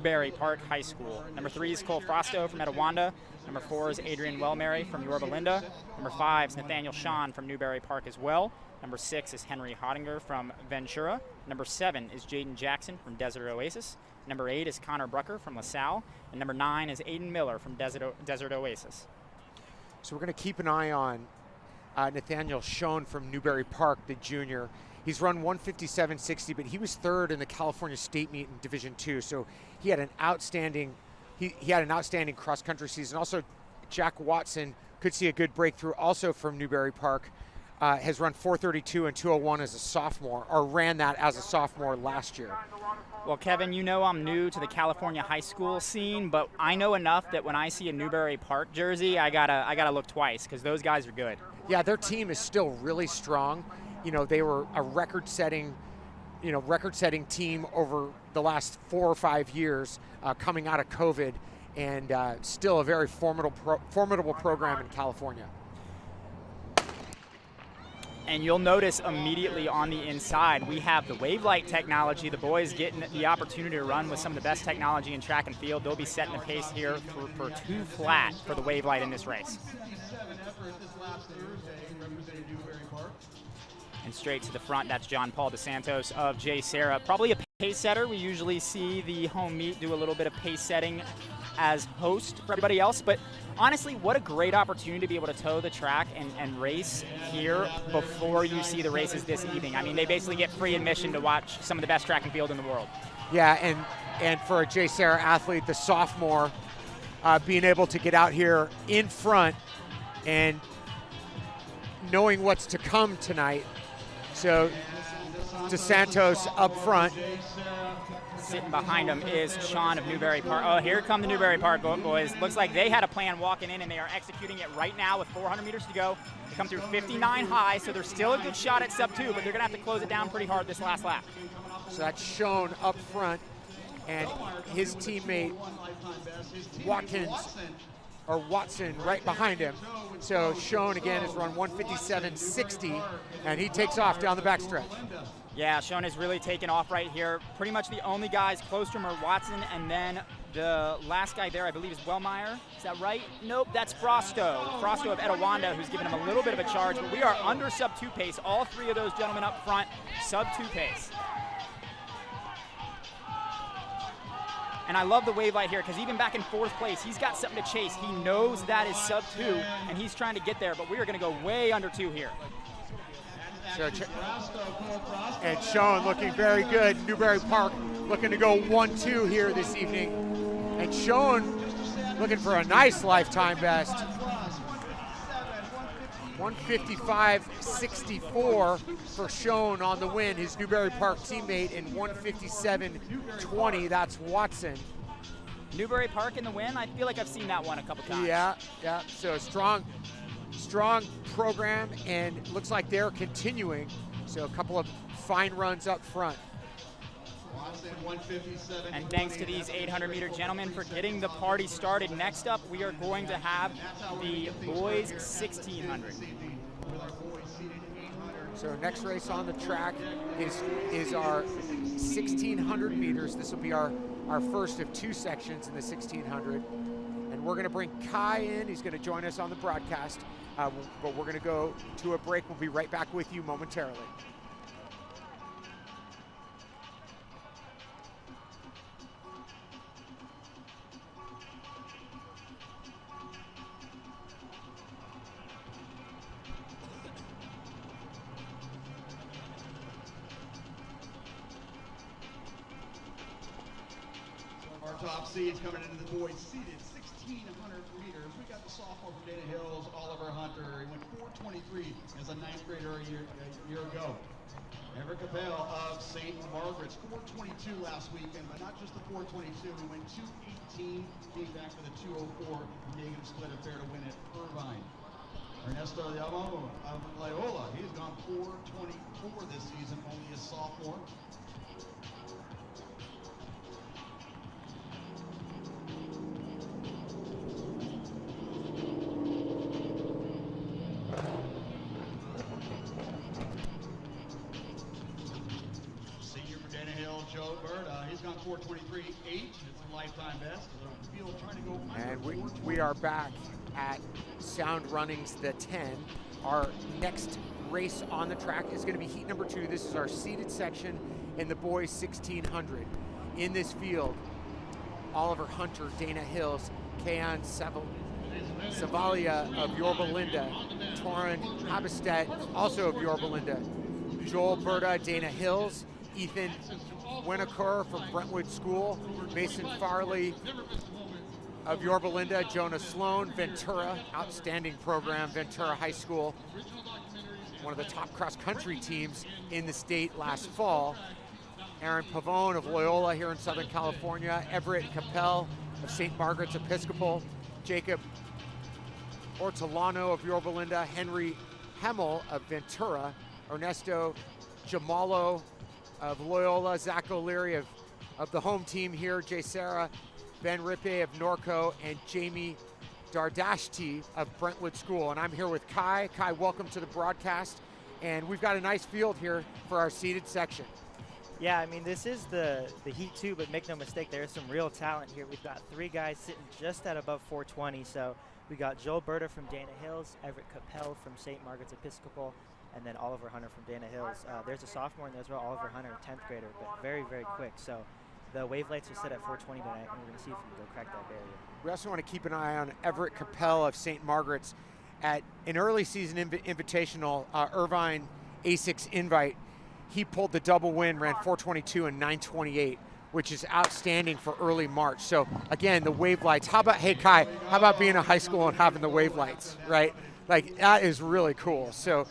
Newberry Park High School. Number 3 is Cole Frosto from Etiwanda. Number 4 is Adrian Wellmary from Yorba Linda. Number 5 is Nathaniel Sean from Newberry Park as well. Number 6 is Henry Hottinger from Ventura. Number 7 is Jaden Jackson from Desert Oasis. Number 8 is Connor Brucker from LaSalle. And number 9 is Aiden Miller from Desert Oasis. So we're going to keep an eye on Nathaniel Schoen from Newberry Park, the junior. He's run 157.60, but he was 3rd in the California State Meet in Division II. So he had an outstanding cross-country season. Also, Jack Watson could see a good breakthrough. Also from Newberry Park, has run 4:32 and 2:01 as a sophomore, or ran that as a sophomore last year. Well, Kevin, you know I'm new to the California high school scene, but I know enough that when I see a Newberry Park jersey, I gotta look twice because those guys are good. Yeah, their team is still really strong. You know, they were a record-setting team over the last 4 or 5 years, coming out of COVID, and still a very formidable program in California. And you'll notice immediately on the inside, we have the Wavelight technology. The boys getting the opportunity to run with some of the best technology in track and field. They'll be setting the pace here for 2 flat for the Wavelight in this race. And straight to the front, that's John Paul DeSantos of J. Sarah. Probably a pace setter. We usually see the home meet do a little bit of pace setting as host for everybody else, but honestly, what a great opportunity to be able to tow the track and race here before you see the races this evening. I mean, they basically get free admission to watch some of the best track and field in the world. Yeah, and for a J. Sarah athlete, the sophomore, being able to get out here in front and knowing what's to come tonight. So DeSantos up front. Sitting behind him is Sean of Newberry Park. Oh, here come the Newberry Park boys. Looks like they had a plan walking in, and they are executing it right now with 400 meters to go. They come through 59 high, so there's still a good shot at sub 2, but they're going to have to close it down pretty hard this last lap. So that's Sean up front, and his teammate Watson right behind him. So Sean again has run 157.60, and he takes off down the backstretch. Yeah, Sean has really taken off right here. Pretty much the only guys close to him are Watson, and then the last guy there, I believe, is Wellmeyer. Is that right? Nope, that's Frosto. Frosto of Etiwanda, who's given him a little bit of a charge, but we are under sub 2 pace. All 3 of those gentlemen up front, sub 2 pace. And I love the Wavelight here because even back in 4th place, he's got something to chase. He knows that is sub 2, and he's trying to get there, but we are going to go way under 2 here. And Sean looking very good. Newberry Park looking to go 1-2 here this evening. And Sean looking for a nice lifetime best. 155.64 for Sean on the win. His Newberry Park teammate in 157.20. That's Watson. Newberry Park in the win? I feel like I've seen that one a couple times. Yeah. So strong program, and looks like they're continuing. So a couple of fine runs up front. And thanks to these 800-meter gentlemen for getting the party started. Next up, we are going to have the boys 1600. So next race on the track is our 1600 meters. This will be our first of 2 sections in the 1600. And we're going to bring Kai in. He's going to join us on the broadcast. But we're going to go to a break. We'll be right back with you momentarily. Our top seeds coming into the boys seated 1600 meters. We got the sophomore from Dana Hills, Oliver Hunter. He went 4:23 as a 9th grader a year ago. Eric Capel of St. Margaret's, 4:22 last weekend, but not just the 4:22. We went 2:18, came back for the 2:04. Gave him split affair to win at Irvine. Ernesto Yamo of Loyola, he's gone 4:24 this season, only a sophomore. Joe Bird, he's gone 4:23.8. It's a lifetime best. The field trying to go under And we are back at Sound Runnings the 10. Our next race on the track is going to be heat number 2. This is our seated section in the boys 1600. In this field, Oliver Hunter, Dana Hills, Kayan Savalia of Yorba Linda, Torin Habestedt, also of Yorba Linda, Joel Berta, Dana Hills, Ethan Winokur from Brentwood School, Mason Farley of Yorba Linda, Jonah Sloan, Ventura, outstanding program, Ventura High School, one of the top cross-country teams in the state last fall. Aaron Pavone of Loyola here in Southern California, Everett Capel of St. Margaret's Episcopal, Jacob Ortolano of Yorba Linda, Henry Hemmel of Ventura, Ernesto Jamalo of Loyola, Zach O'Leary of the home team here, Jay Sarah, Ben Rippe of Norco, and Jamie Dardashti of Brentwood School. And I'm here with Kai. Kai, welcome to the broadcast. And we've got a nice field here for our seated section. Yeah, I mean, this is the Heat 2, but make no mistake, there's some real talent here. We've got 3 guys sitting just at above 420. So we got Joel Berta from Dana Hills, Everett Capel from St. Margaret's Episcopal, and then Oliver Hunter from Dana Hills. There's a sophomore in there as well, Oliver Hunter, 10th grader, but very, very quick. So the wave lights are set at 420 tonight, and we're going to see if we can go crack that barrier. We also want to keep an eye on Everett Capel of St. Margaret's at an early season invitational, Irvine A6 invite. He pulled the double win, ran 422 and 928, which is outstanding for early March. So again, the wave lights. How about, hey Kai, how about being a high school and having the wave lights, right? Like, that is really cool. So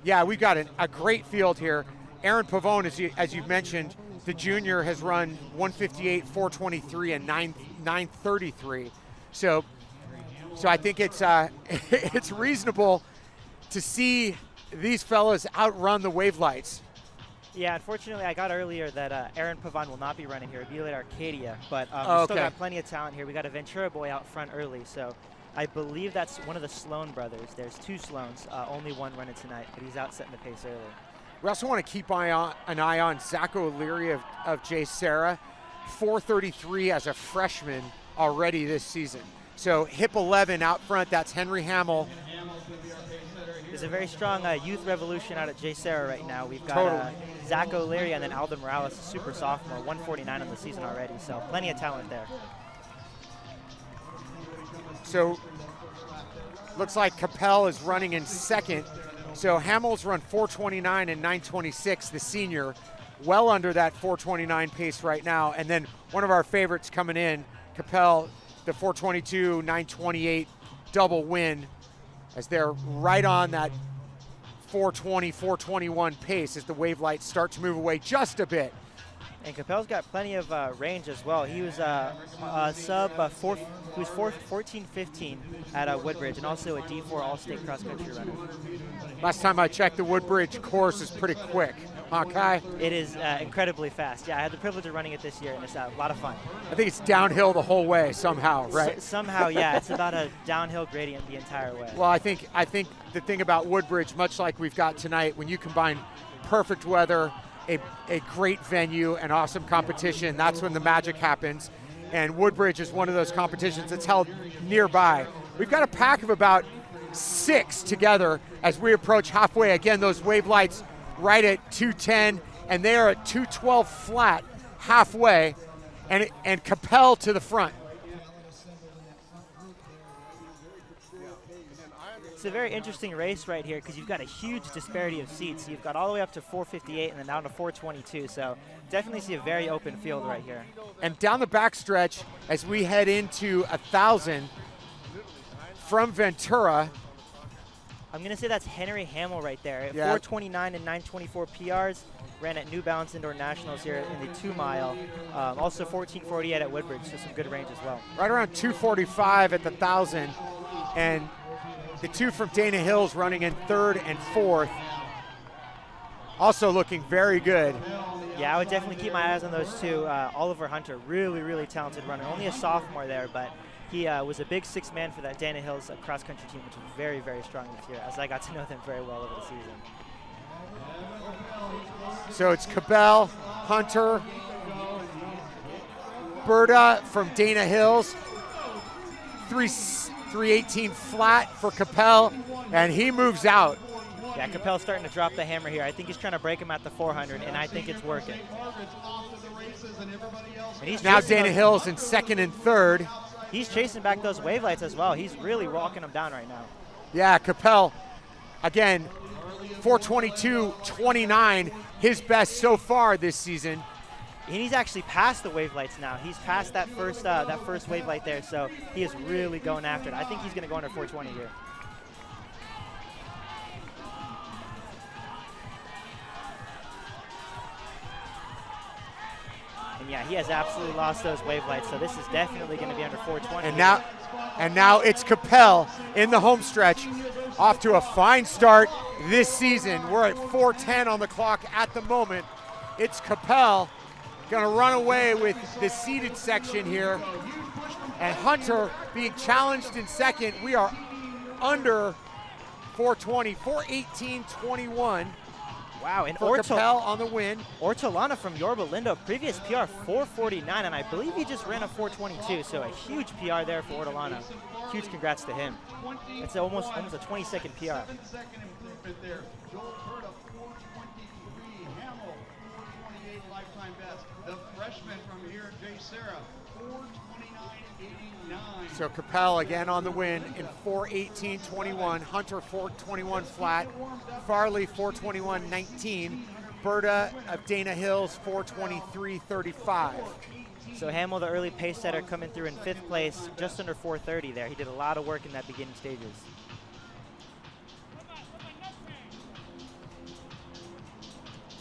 yeah, we've got a great field here. Aaron Pavone, as you've mentioned, the junior has run 158, 423, and 933. So I think it's it's reasonable to see these fellas outrun the wave lights. Yeah, unfortunately, I got earlier that Aaron Pavone will not be running here. He'll be at Arcadia, but we still got plenty of talent here. We got a Ventura boy out front early, so I believe that's one of the Sloan brothers. There's 2 Sloans, only one running tonight, but he's out setting the pace early. We also want to keep an eye on Zach O'Leary of Jay Sarah, 433 as a freshman already this season. So hip 11 out front, that's Henry Hamill. There's a very strong youth revolution out at Jay Sarah right now. We've got Zach O'Leary and then Alden Morales, a super sophomore, 149 on the season already, so plenty of talent there. So looks like Capel is running in second. So Hamill's run 429 and 926, the senior, well under that 429 pace right now. And then one of our favorites coming in, Capel, the 422, 928 double win, as they're right on that 420, 421 pace as the wave lights start to move away just a bit. And Capel's got plenty of range as well. He was he was 14-15 at Woodbridge, and also a D4 All-State cross-country runner. Last time I checked, the Woodbridge course is pretty quick. Huh, Kai? It is incredibly fast. Yeah, I had the privilege of running it this year, and it's a lot of fun. I think it's downhill the whole way somehow, right? Somehow, yeah. It's about a downhill gradient the entire way. Well, I think the thing about Woodbridge, much like we've got tonight, when you combine perfect weather, a great venue, and awesome competition, that's when the magic happens. And Woodbridge is one of those competitions that's held nearby. We've got a pack of about 6 together as we approach halfway. Again, those wave lights right at 210, and they are at 212 flat halfway, and Capel to the front. It's a very interesting race right here because you've got a huge disparity of seats. You've got all the way up to 458 and then down to 422, so definitely see a very open field right here. And down the backstretch, as we head into 1,000 from Ventura, I'm going to say that's Henry Hamill right there. Yeah. 429 and 924 PRs, ran at New Balance Indoor Nationals here in the 2 mile. Also 1448 at Woodbridge, so some good range as well. Right around 245 at the 1,000, and the 2 from Dana Hills running in 3rd and 4th. Also looking very good. Yeah, I would definitely keep my eyes on those 2. Oliver Hunter, really, really talented runner. Only a sophomore there, but he was a big 6th man for that Dana Hills cross-country team, which was very, very strong this year, as I got to know them very well over the season. So it's Capel, Hunter, Berta from Dana Hills, 318 flat for Capel, and he moves out. Yeah, Capel's starting to drop the hammer here. I think he's trying to break him at the 400, and I think it's working. And he's Now chasing Dana those- Hills in second and third. He's chasing back those wave lights as well. He's really walking them down right now. Yeah, Capel, again, 422.29, his best so far this season. And he's actually past the wave lights now. He's past that first wave light there, so he is really going after it. I think he's going to go under 420 here. And yeah, he has absolutely lost those wave lights, so this is definitely going to be under 420. And now it's Capel in the home stretch, off to a fine start this season. We're at 4:10 on the clock at the moment. It's Capel gonna run away with the seated section here, and Hunter being challenged in second. We are under 420, 418.21. Wow, and For Capel on the win. Ortolana from Yorba Linda, previous PR 449, and I believe he just ran a 422, so a huge PR there for Ortolana. Huge congrats to him. It's almost a 20-second PR. Second improvement there. Joel Berta, 423. Hamill, 428 lifetime best. The freshman from here, Jay Sarah, 429.89. So Capel again on the win in 418.21. Hunter 421 flat. Farley 421.19. Berta of Dana Hills 423.35. So Hamill, the early pace setter, coming through in 5th place, just under 430 there. He did a lot of work in that beginning stages.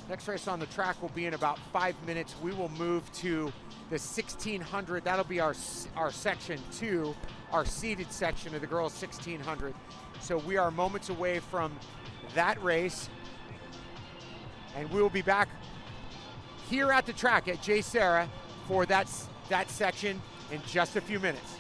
Next race on the track will be in about 5 minutes. We will move to the 1600. That'll be our section 2, our seated section of the girls 1600. So we are moments away from that race, and we will be back here at the track at J. Sarah for that section in just a few minutes.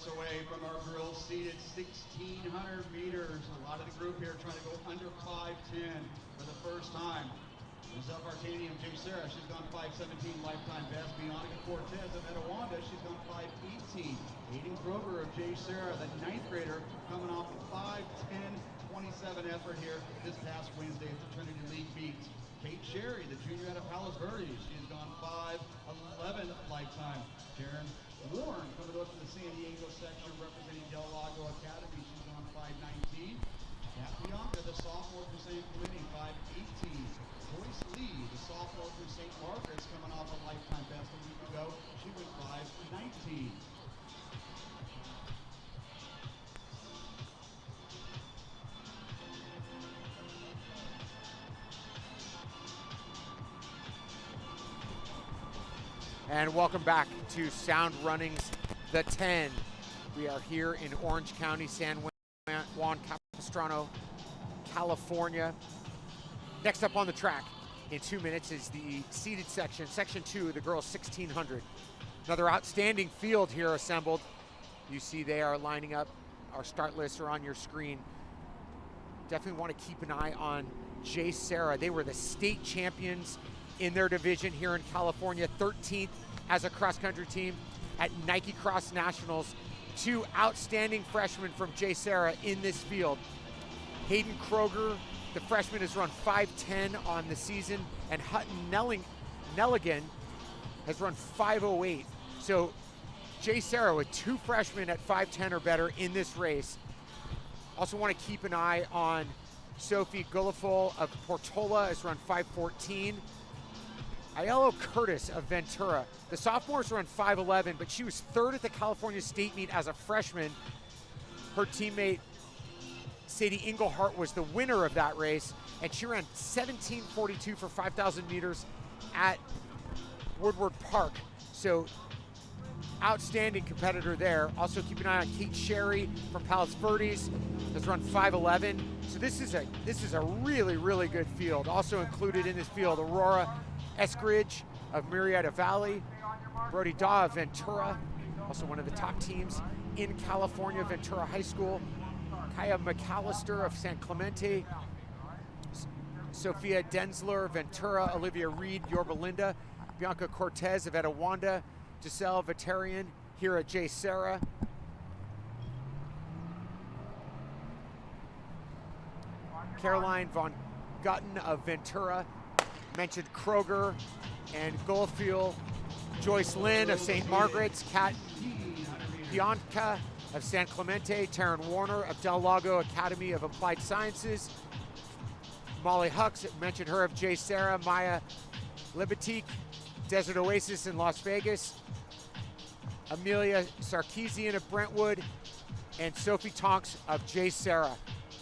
Away from our girls seated 1,600 meters. A lot of the group here trying to go under 5:10 for the first time. There's up Arcadium, Jay Sarah, she's gone 5:17 lifetime best. Bionica Cortez of Etowanda, she's gone 5:18. Aiden Kroger of Jay Sarah, the 9th grader, coming off a 5:10.27 effort here this past Wednesday at the Trinity League meet. Kate Sherry, the junior out of Palos Verdes, she's gone 5:11 lifetime. Karen Warren coming up from the San Diego section representing Del Lago Academy. She's on 5:19. Kat Bianca, the sophomore from St. Clemente, 5:18. Joyce Lee, the sophomore from St. Margaret's, coming off a lifetime best a week ago. She went 5:19. And welcome back to Sound Running's The 10. We are here in Orange County, San Juan Capistrano, California. Next up on the track in 2 minutes is the seated section, section 2 of the girls 1600. Another outstanding field here assembled. You see they are lining up. Our start lists are on your screen. Definitely want to keep an eye on J. Sarah. They were the state champions in their division here in California, 13th as a cross-country team at Nike Cross Nationals. 2 outstanding freshmen from J. Sarah in this field. Hayden Kroger, the freshman, has run 5:10 on the season, and Hutton Nelligan has run 5:08. So J. Sarah with 2 freshmen at 5:10 or better in this race. Also want to keep an eye on Sophie Gullifol of Portola, has run 5:14. Aiello Curtis of Ventura. The sophomores run 5:11, but she was 3rd at the California State meet as a freshman. Her teammate, Sadie Englehart, was the winner of that race, and she ran 17:42 for 5,000 meters at Woodward Park. So outstanding competitor there. Also keep an eye on Kate Sherry from Palos Verdes, has run 5:11. So this is a really, really good field. Also included in this field, Aurora Eskridge of Murrieta Valley, Brody Daw of Ventura, also one of the top teams in California, Ventura High School, Kaya McAllister of San Clemente, Sophia Denzler, Ventura, Olivia Reed, Yorba Linda, Bianca Cortez of Etowanda, Giselle Veterian here at J. Sarah. Caroline Von Gutten of Ventura, mentioned Kroger and Goldfield, Joyce Lynn of St. Margaret's, Kat Bianca of San Clemente, Taryn Warner of Del Lago Academy of Applied Sciences, Molly Hux, mentioned her of J. Sarah, Maya Libatique, Desert Oasis in Las Vegas, Amelia Sarkeesian of Brentwood, and Sophie Tonks of J. Sarah.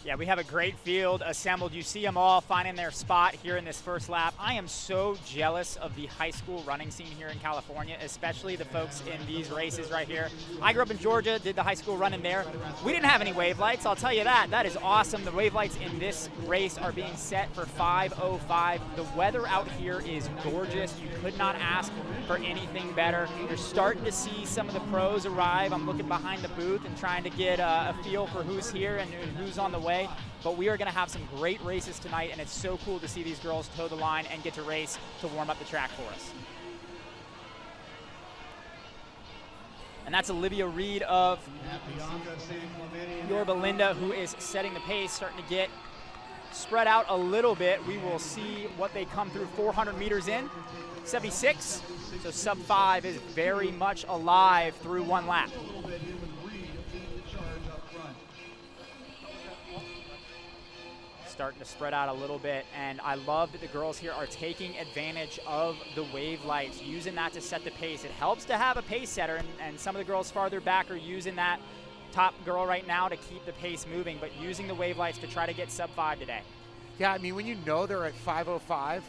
Yeah, we have a great field assembled. You see them all finding their spot here in this first lap. I am so jealous of the high school running scene here in California, especially the folks in these races right here. I grew up in Georgia, did the high school running there. We didn't have any wave lights, I'll tell you that. That is awesome. The wave lights in this race are being set for 5:05. The weather out here is gorgeous. You could not ask for anything better. You're starting to see some of the pros arrive. I'm looking behind the booth and trying to get a feel for who's here and who's on the way. But we are going to have some great races tonight, and it's so cool to see these girls toe the line and get to race to warm up the track for us. And that's Olivia Reed of Yorba Linda, who is setting the pace, starting to get spread out a little bit. We will see what they come through 400 meters in. 76, so sub 5 is very much alive through one lap. Starting to spread out a little bit, and I love that the girls here are taking advantage of the wave lights, using that to set the pace. It helps to have a pace setter, and some of the girls farther back are using that top girl right now to keep the pace moving, but using the wave lights to try to get sub 5 today. Yeah, I mean, when you know they're at 5:05,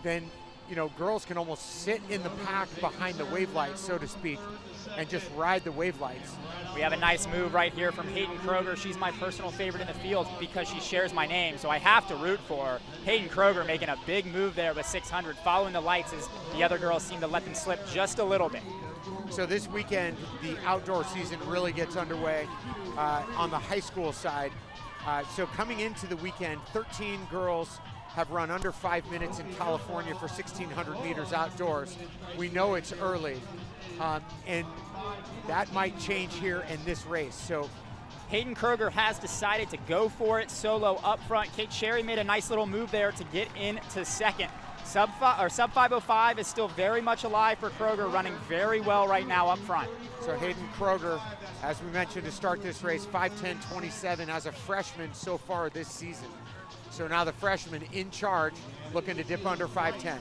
then, you know, girls can almost sit in the pack behind the wave lights, so to speak, and just ride the wave lights. We have a nice move right here from Hayden Kroger. She's my personal favorite in the field because she shares my name, so I have to root for her. Hayden Kroger making a big move there with 600, following the lights as the other girls seem to let them slip just a little bit. So this weekend, the outdoor season really gets underway on the high school side. So coming into the weekend, 13 girls have run under 5 minutes in California for 1,600 meters outdoors. We know it's early, and that might change here in this race. So Hayden Kroger has decided to go for it solo up front. Kate Sherry made a nice little move there to get into second. Sub 5:05 is still very much alive for Kroger, running very well right now up front. So Hayden Kroger, as we mentioned to start this race, 5:10.27 as a freshman so far this season. So now the freshman in charge, looking to dip under 5:10.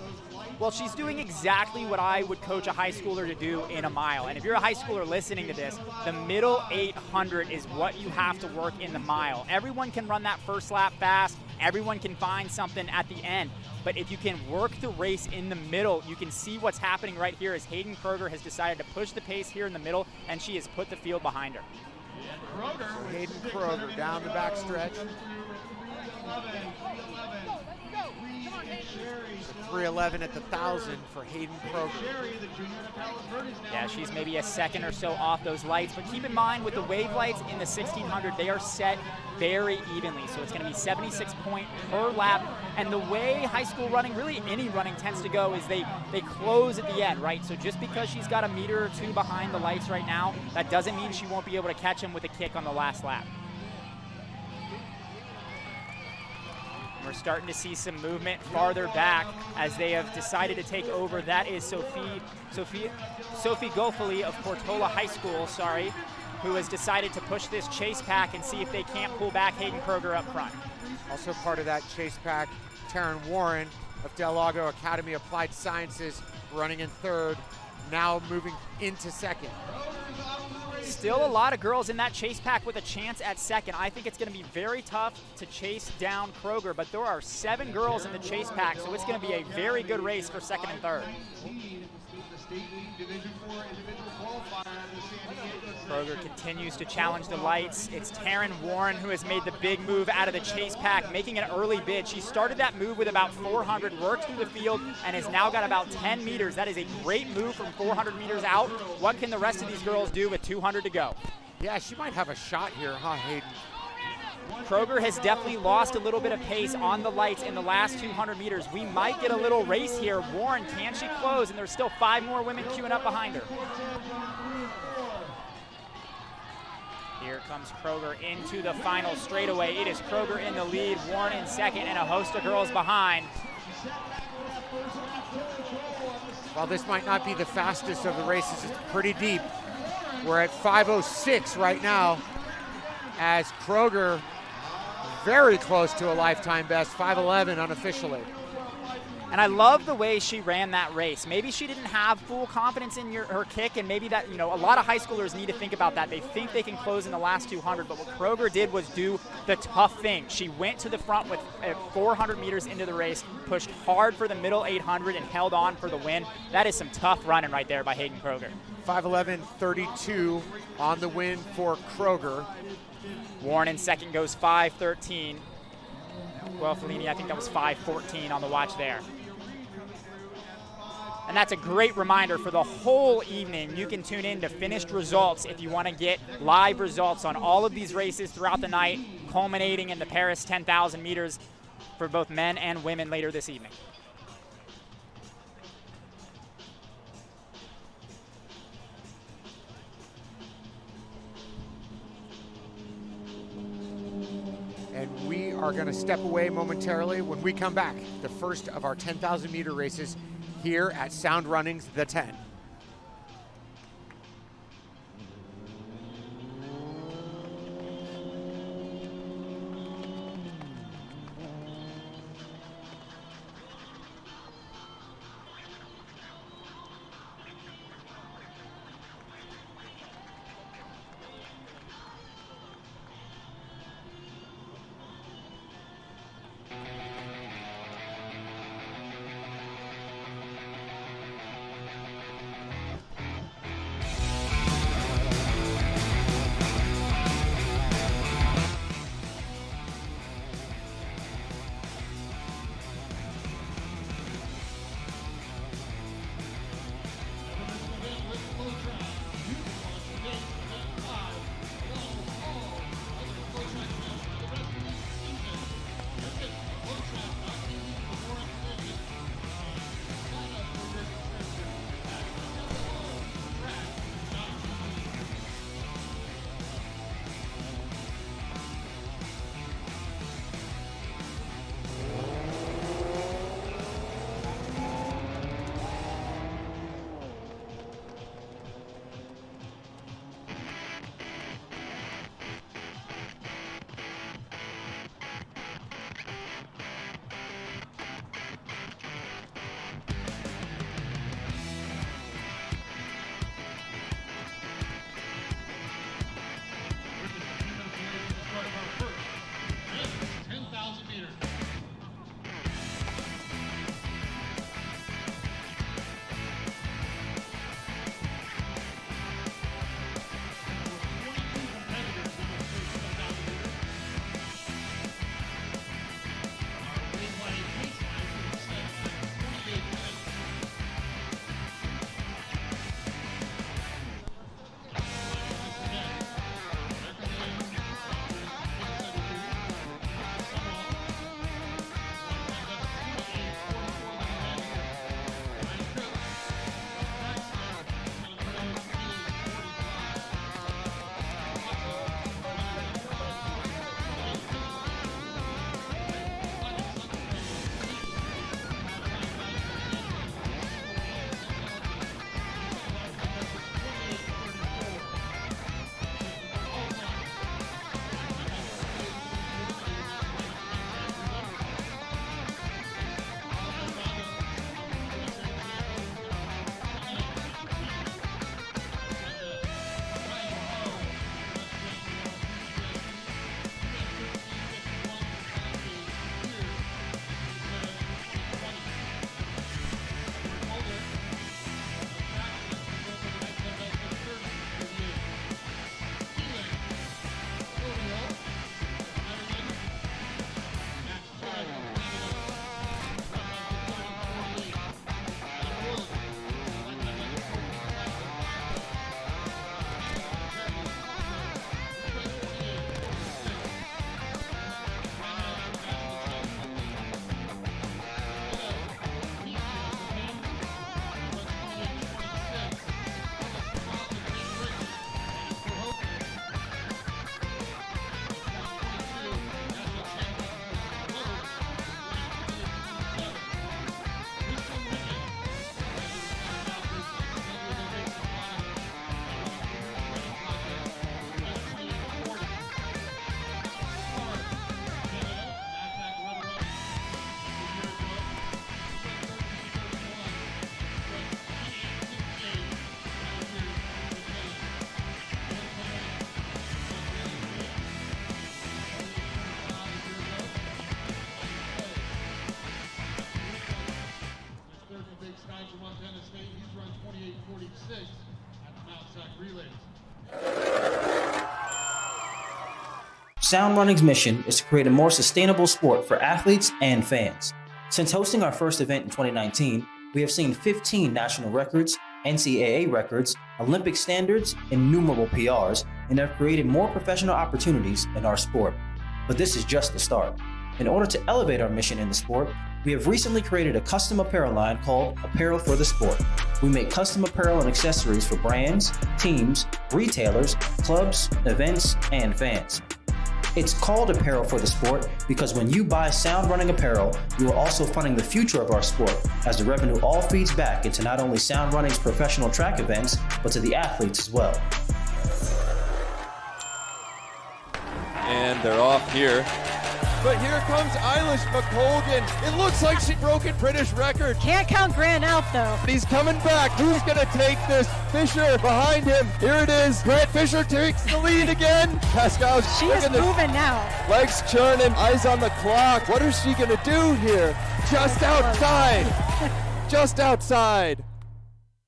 Well, she's doing exactly what I would coach a high schooler to do in a mile. And if you're a high schooler listening to this, the middle 800 is what you have to work in the mile. Everyone can run that first lap fast. Everyone can find something at the end. But if you can work the race in the middle, you can see what's happening right here as Hayden Kroger has decided to push the pace here in the middle, and she has put the field behind her. So Hayden Kroger down the back stretch. 3:11 at the 1,000 for Hayden Kroger. Yeah, she's maybe a second or so off those lights, but keep in mind with the wave lights in the 1,600, they are set very evenly, so it's going to be 76 points per lap. And the way high school running, really any running, tends to go is they close at the end, right? So just because she's got a meter or two behind the lights right now, that doesn't mean she won't be able to catch him with a kick on the last lap. We're starting to see some movement farther back as they have decided to take over. That is Sophie Gofoli of Portola High School, who has decided to push this chase pack and see if they can't pull back Hayden Kroger up front. Also part of that chase pack, Taryn Warren of Del Lago Academy Applied Sciences, running in third, now moving into second. still a lot of girls in that chase pack with a chance at second. I think it's going to be very tough to chase down Kroger, but there are 7 girls in the chase pack, so it's going to be a very good race for second and third. Kroger continues to challenge the lights. It's Taryn Warren who has made the big move out of the chase pack, making an early bid. She started that move with about 400, worked through the field, and has now got about 10 meters. That is a great move from 400 meters out. What can the rest of these girls do with 200 to go? Yeah, she might have a shot here, huh, Hayden? Kroger has definitely lost a little bit of pace on the lights in the last 200 meters. We might get a little race here. Warren, can she close? And there's still 5 more women queuing up behind her. Here comes Kroger into the final straightaway. It is Kroger in the lead, Warren in second, and a host of girls behind. While this might not be the fastest of the races, it's pretty deep. We're at 5:06 right now, as Kroger very close to a lifetime best, 5:11 unofficially. And I love the way she ran that race. Maybe she didn't have full confidence in her kick, and maybe that, a lot of high schoolers need to think about that. They think they can close in the last 200, but what Kroger did was do the tough thing. She went to the front with 400 meters into the race, pushed hard for the middle 800, and held on for the win. That is some tough running right there by Hayden Kroger. 5:11.32 on the win for Kroger. Warren in second goes 5:13. Well, Fellini, I think that was 5:14 on the watch there. And that's a great reminder for the whole evening. You can tune in to Finished Results if you want to get live results on all of these races throughout the night, culminating in the Paris 10,000 meters for both men and women later this evening. And we are going to step away momentarily. When we come back, the first of our 10,000 meter races here at Sound Runnings, the 10. Sound Running's mission is to create a more sustainable sport for athletes and fans. Since hosting our first event in 2019, we have seen 15 national records, NCAA records, Olympic standards, innumerable PRs, and have created more professional opportunities in our sport. But this is just the start. In order to elevate our mission in the sport, we have recently created a custom apparel line called Apparel for the Sport. We make custom apparel and accessories for brands, teams, retailers, clubs, events, and fans. It's called Apparel for the Sport because when you buy Sound Running apparel, you are also funding the future of our sport, as the revenue all feeds back into not only Sound Running's professional track events, but to the athletes as well. And they're off here. But here comes Eilish McColgan. It looks like she broke a British record. Can't count Grant out though. He's coming back. Who's going to take this? Fisher behind him. Here it is. Grant Fisher takes the lead again. Pascal, She is moving now. legs churning, eyes on the clock. What is she going to do here? Just outside. Just outside.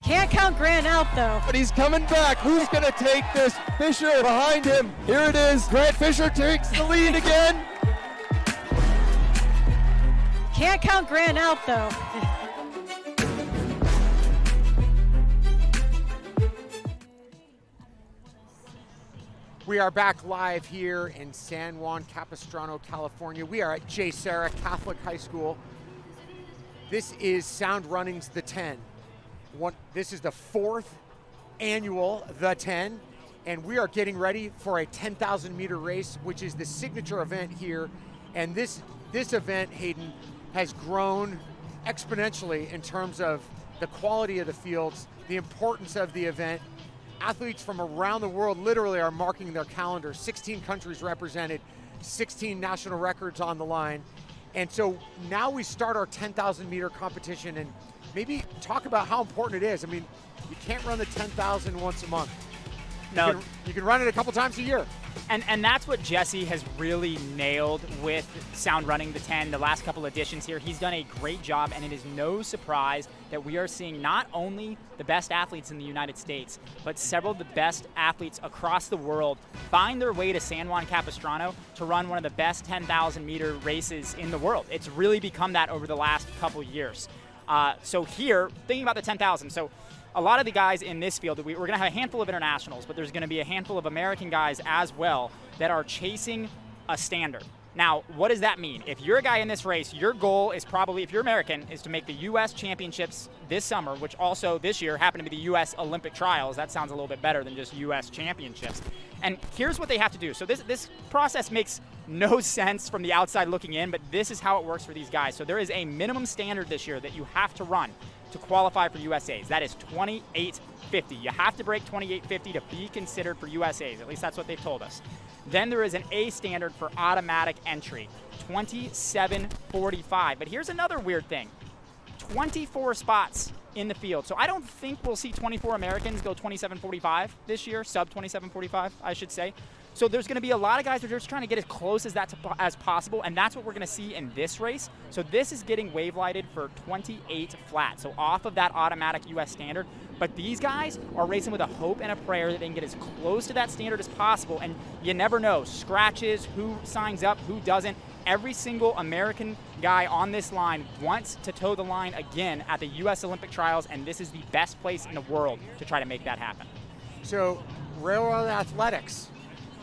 Can't count Grant out though. But he's coming back. Who's going to take this? Fisher behind him. Here it is. Grant Fisher takes the lead again. Can't count Grant out though. We are back live here in San Juan Capistrano, California. We are at J. Sarah Catholic High School. This is Sound Running's The 10. This is the 4th annual The 10, and we are getting ready for a 10,000 meter race, which is the signature event here. And this event, Hayden, has grown exponentially in terms of the quality of the fields, the importance of the event. Athletes from around the world literally are marking their calendars. 16 countries represented, 16 national records on the line. And so now we start our 10,000 meter competition, and maybe talk about how important it is. I mean, you can't run the 10,000 once a month. No. You can run it a couple times a year. And that's what Jesse has really nailed with Sound Running the 10 the last couple editions here. He's done a great job, and it is no surprise that we are seeing not only the best athletes in the United States, but several of the best athletes across the world find their way to San Juan Capistrano to run one of the best 10,000 meter races in the world. It's really become that over the last couple years. So here, thinking about the 10,000, so a lot of the guys in this field, we're going to have a handful of internationals, but there's going to be a handful of American guys as well that are chasing a standard. Now, what does that mean? If you're a guy in this race, your goal is probably, if you're American, is to make the U.S. Championships this summer, which also this year happened to be the U.S. Olympic Trials. That sounds a little bit better than just U.S. Championships. And here's what they have to do. So this process makes no sense from the outside looking in, but this is how it works for these guys. So there is a minimum standard this year that you have to run to qualify for USAs. That is 28:50. You have to break 28:50 to be considered for USAs. At least that's what they've told us. Then there is an A standard for automatic entry, 27:45. But here's another weird thing. 24 spots in the field. So I don't think we'll see 24 Americans go 27:45 this year, sub 27:45, I should say. So there's going to be a lot of guys that are just trying to get as close as that as possible, and that's what we're going to see in this race. So this is getting wave lighted for 28 flat, so off of that automatic US standard. But these guys are racing with a hope and a prayer that they can get as close to that standard as possible, and you never know. Scratches, who signs up, who doesn't. Every single American guy on this line wants to toe the line again at the US Olympic Trials, and this is the best place in the world to try to make that happen. So, Railroad Athletics,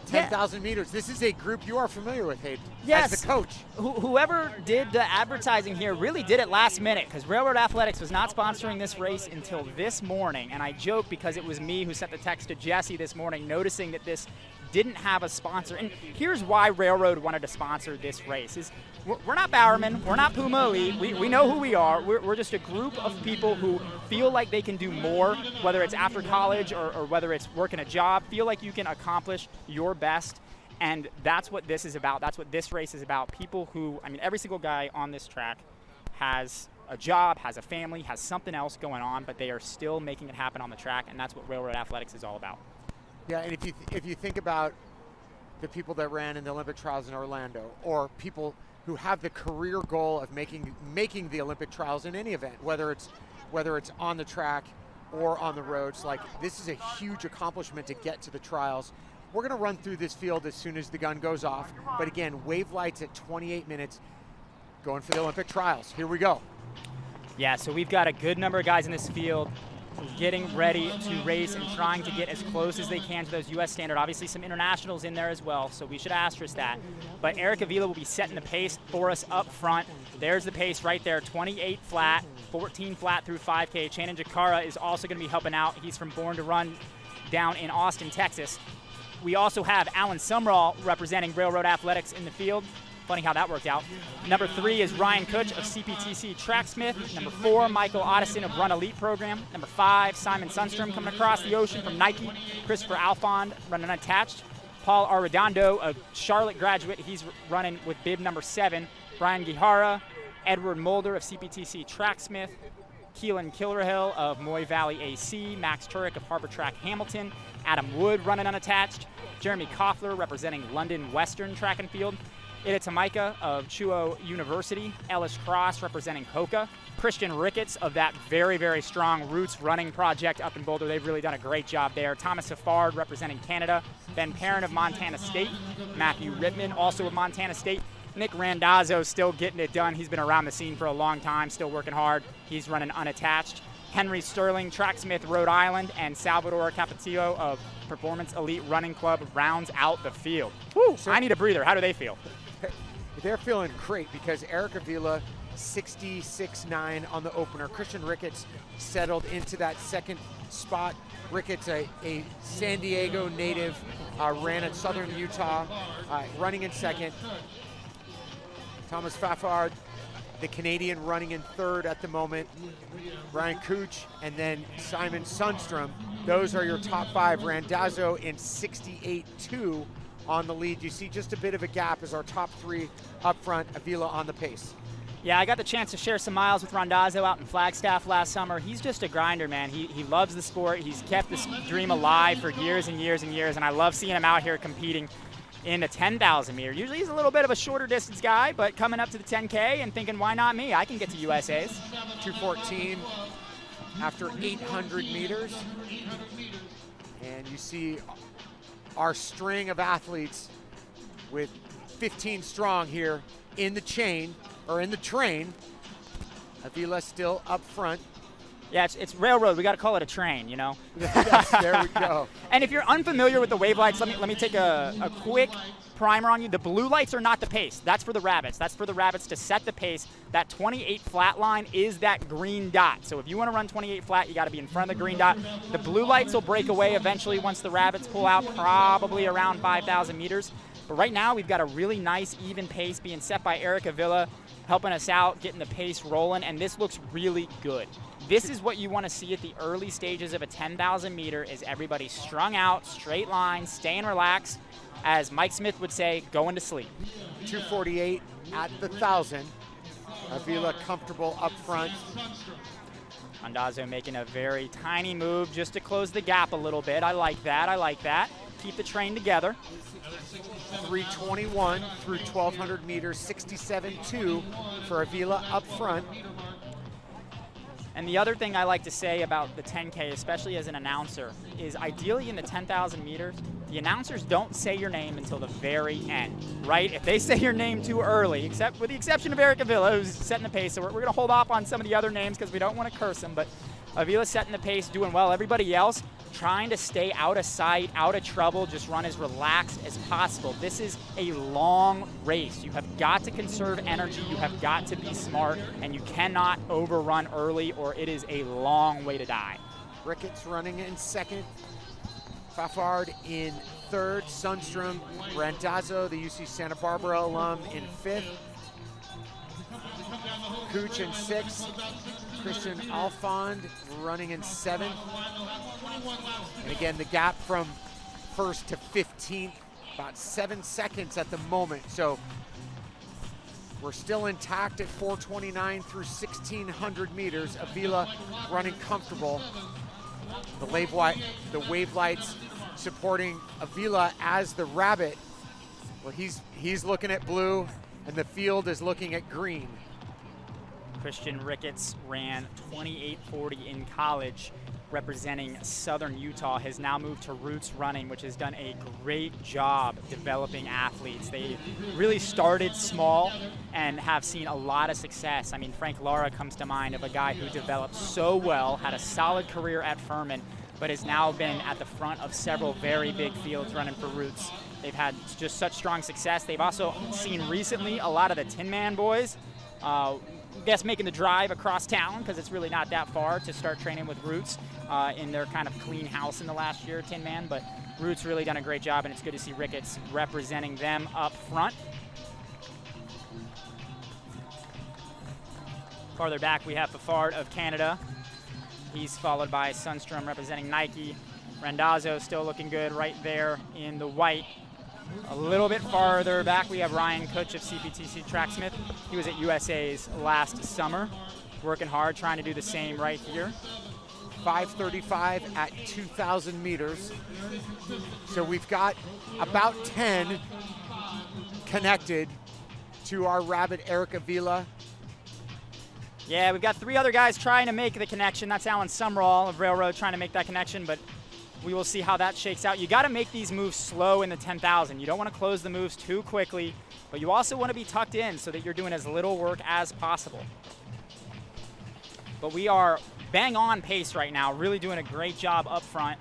10,000 meters. This is a group you are familiar with, Hayden, yes. as the coach. Whoever did the advertising here really did it last minute, because Railroad Athletics was not sponsoring this race until this morning. And I joke because it was me who sent the text to Jesse this morning noticing that this didn't have a sponsor. And here's why Railroad wanted to sponsor this race. Is we're not Bowerman, we're not Puma Elite, we know who we are. We're just a group of people who feel like they can do more, whether it's after college or whether it's working a job, feel like you can accomplish your best. And that's what this is about. That's what this race is about. People who, I mean, every single guy on this track has a job, has a family, has something else going on, but they are still making it happen on the track, and that's what Railroad Athletics is all about. Yeah, and if you think about the people that ran in the Olympic trials in Orlando, or people who have the career goal of making the Olympic trials in any event, whether it's on the track or on the roads, like this is a huge accomplishment to get to the trials. We're going to run through this field as soon as the gun goes off. But again, wave lights at 28 minutes, going for the Olympic trials. Here we go. Yeah, so we've got a good number of guys in this field getting ready to race and trying to get as close as they can to those U.S. standard. Obviously some internationals in there as well, so we should asterisk that. But Eric Avila will be setting the pace for us up front. There's the pace right there, 28 flat, 14 flat through 5K. Channing Jakara is also going to be helping out. He's from Born to Run down in Austin, Texas. We also have Alan Sumrall representing Railroad Athletics in the field. Funny how that worked out. Number 3 is Ryan Kutch of CPTC Tracksmith. Number 4, Michael Otteson of Run Elite Program. Number 5, Simon Sundstrom coming across the ocean from Nike. Christopher Alfond running unattached. Paul Arredondo, a Charlotte graduate, he's running with bib number 7. Brian Gihara, Edward Mulder of CPTC Tracksmith. Keelan Kilrahill of Moy Valley AC. Max Turek of Harbor Track Hamilton. Adam Wood running unattached. Jeremy Koffler representing London Western Track and Field. Ida Tamaika of Chuo University, Ellis Cross representing Hoka, Christian Ricketts of that very, very strong Roots running project up in Boulder. They've really done a great job there. Thomas Safard representing Canada, Ben Perrin of Montana State, Matthew Rittman also of Montana State, Nick Randazzo still getting it done. He's been around the scene for a long time, still working hard. He's running unattached. Henry Sterling, Tracksmith, Rhode Island, and Salvador Capetillo of Performance Elite Running Club rounds out the field. Woo, I need a breather. How do they feel? They're feeling great because Eric Avila, 66.9 on the opener. Christian Ricketts settled into that second spot. Ricketts, a San Diego native, ran in Southern Utah, running in second. Thomas Fafard, the Canadian, running in third at the moment. Brian Cooch, and then Simon Sundstrom. Those are your top 5. Randazzo in 68.2 on the lead. You see just a bit of a gap as our top 3 up front. Avila on the pace. Yeah, I got the chance to share some miles with Randazzo out in Flagstaff last summer. He's just a grinder, man. He loves the sport. He's kept this dream alive for years and years and years, and I love seeing him out here competing in the 10,000 meter. Usually he's a little bit of a shorter distance guy, but coming up to the 10K and thinking, why not me? I can get to USA's. 2:14 after 800 meters. And you see our string of athletes with 15 strong here in the chain, or in the train. Avila still up front. Yeah, it's railroad. We got to call it a train, you know? Yes, there we go. And if you're unfamiliar with the wave lights, let me take a quick primer on you. The blue lights are not the pace. That's for the rabbits. That's for the rabbits to set the pace. That 28 flat line is that green dot. So if you want to run 28 flat, you got to be in front of the green dot. The blue lights will break away eventually once the rabbits pull out, probably around 5,000 meters. But right now, we've got a really nice, even pace being set by Eric Avila, helping us out, getting the pace rolling, and this looks really good. This is what you want to see at the early stages of a 10,000 meter, is everybody strung out, straight line, staying relaxed, as Mike Smith would say, going to sleep. 2:48 at the 1,000. Avila comfortable up front. Randazzo making a very tiny move just to close the gap a little bit. I like that, I like that. Keep the train together. 3:21 through 1,200 meters, 67.2 for Avila up front. And the other thing I like to say about the 10K, especially as an announcer, is ideally in the 10,000 meters, the announcers don't say your name until the very end, right? If they say your name too early, except with the exception of Eric Avila, who's setting the pace, so we're going to hold off on some of the other names because we don't want to curse him, but Avila's setting the pace, doing well. Everybody else trying to stay out of sight, out of trouble, just run as relaxed as possible. This is a long race. You have got to conserve energy, you have got to be smart, and you cannot overrun early or it is a long way to die. Ricketts running in second. Fafard in third. Sundstrom, Randazzo, the UC Santa Barbara alum, in fifth. Cooch in sixth. Christian Alfond running in seventh. And again, the gap from first to 15th, about 7 seconds at the moment. So we're still intact at 4:29 through 1,600 meters. Avila running comfortable. The wave lights supporting Avila as the rabbit, where he's looking at blue and the field is looking at green. Christian Ricketts ran 28:40 in college. representing Southern Utah, has now moved to Roots Running, which has done a great job developing athletes. They really started small and have seen a lot of success. I mean, Frank Lara comes to mind of a guy who developed so well, had a solid career at Furman, but has now been at the front of several very big fields running for Roots. They've had just such strong success. They've also seen recently a lot of the Tin Man boys, I guess making the drive across town, because it's really not that far to start training with Roots in their kind of clean house in the last year, Tin Man. But Roots really done a great job, and it's good to see Ricketts representing them up front. Farther back, we have Fafard of Canada. He's followed by Sundstrom representing Nike. Randazzo still looking good right there in the white. A little bit farther back, we have Ryan Kutch of CPTC Tracksmith. He was at USA's last summer, working hard, trying to do the same right here. 5:35 at 2,000 meters. So we've got about 10 connected to our rabbit Eric Avila. Yeah, we've got 3 other guys trying to make the connection. That's Alan Summerall of Railroad trying to make that connection, but we will see how that shakes out. You got to make these moves slow in the 10,000. You don't want to close the moves too quickly, but you also want to be tucked in so that you're doing as little work as possible. But we are bang on pace right now, really doing a great job up front.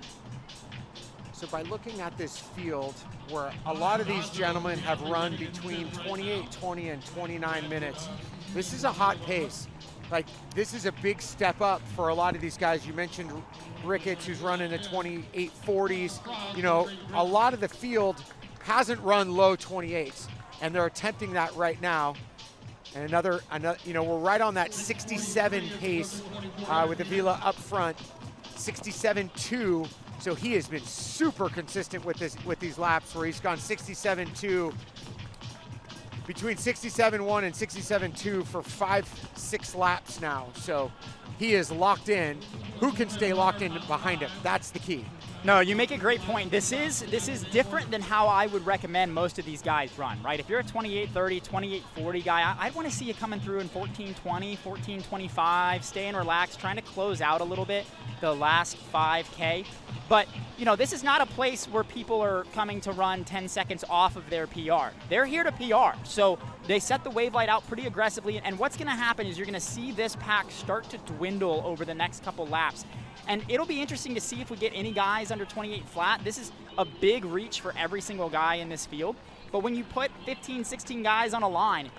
So by looking at this field, where a lot of these gentlemen have run between 28:20 and 29 minutes, this is a hot pace. Like, this is a big step up for a lot of these guys. You mentioned Ricketts, who's running the 28:40s. You know, a lot of the field hasn't run low 28s, and they're attempting that right now. And another, you know, we're right on that 67 pace with Avila up front, 67.2. So he has been super consistent with these laps, where he's gone 67.2, between 67.1 and 67.2 for 5-6 laps now. So he is locked in. Who can stay locked in behind him? That's the key. No, you make a great point. This is different than how I would recommend most of these guys run, right? If you're a 28:30, 28:40 guy, I'd want to see you coming through in 14:20, 14:25, staying relaxed, trying to close out a little bit the last 5K. But, you know, this is not a place where people are coming to run 10 seconds off of their PR. They're here to PR. So they set the wave light out pretty aggressively. And what's going to happen is you're going to see this pack start to dwindle over the next couple laps. And it'll be interesting to see if we get any guys under 28 flat. This is a big reach for every single guy in this field. But when you put 15, 16 guys on a line,